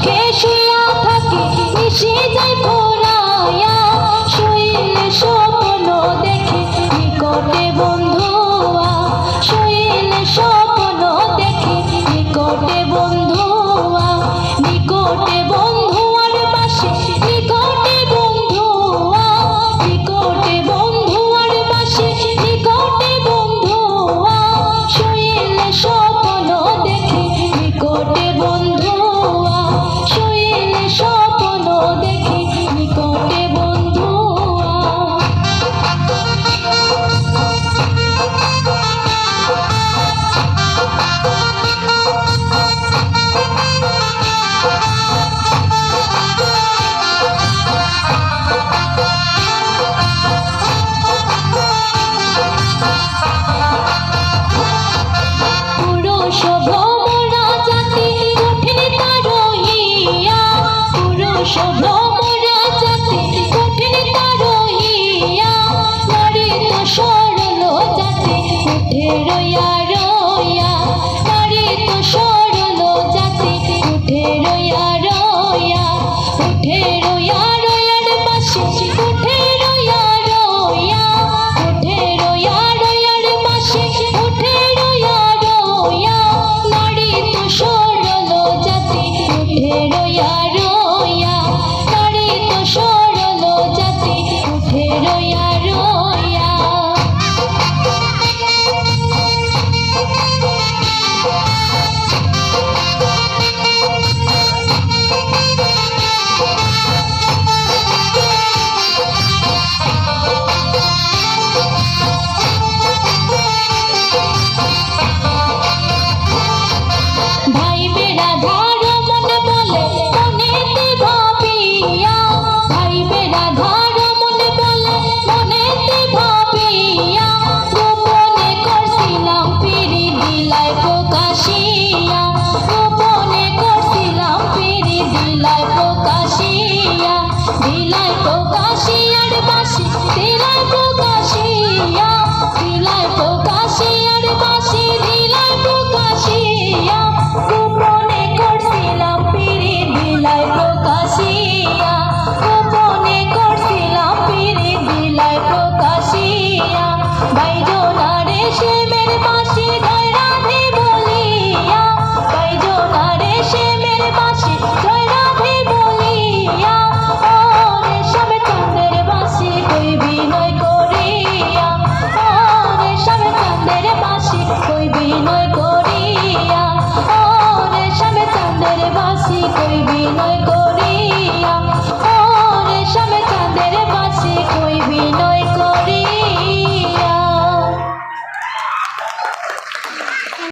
সুখে শুয়া থাকি মিশে যায় ভোলাইয়া শৈলে স্বপ্ন দেখি নিকটে বন্ধুয়া শৈলে স্বপ্ন দেখি নিকটে বন্ধুয়া নিকটে বন্ধুয়ার পাশে নিকটে বন্ধুয়া নিকটে বন্ধুয়ার পাশে নিকটে বন্ধুয়া শৈলে স্বপ্ন দেখি নিকটে বন্ধুয়া শৈলে স্বপ্ন দেখি নিকটে বন্ধুয়া পুরুষ ভ্রমরা জাতি কঠিন তারহিয়া পুরুষ ভ্রমরা জাতি কঠিন তারহিয়া নারী তো সরল জাতি উঠে রইয়া রইয়া নারী তো সরল জাতি উঠে রইয়া রইয়া উঠে রইয়া রইয়ার পাশে উঠে রইয়া রইয়া উঠে রইয়া রইয়ার পাশে উঠে রইয়া রইয়া নারী তো সরল জাতি উঠে রইয়া রইয়া নারী তো সরল জাতি উঠে রইয়া রইয়া ভাই বেড়াধার মনে বলে মনেতে ভাবিয়া ভাই বেড়াধার মনে বলে মনেতে ভাবিয়া গোপনে করছিলাম পিরি দিলায় প্রকাশিয়া গোপনে করছিলাম পিরি দিলায় প্রকাশিয়া দিলায় প্রকাশিয়ার বাসি দিলায় প্রকাশিয়া দিলায় প্রকাশিয়ার বাসি দিলায় প্রকাশিয়া গোপনে করছিলাম পিরি দিলায় প্রকাশিয়া গোপনে করছিলাম পিরি দিলায় প্রকাশিয়া বাইজনারে শ্যামের বাসি জয় রাধে বলিয়া বাইজনারে শ্যামের বাসি জয় রাধে বলিয়া ওরে সবে চাঁদের বাসি কই বিনয় করিয়া ওরে সবে চাঁদের বাসি কই বিনয় করিয়া ওরে সবে চাঁদের বাসি কই বিনয়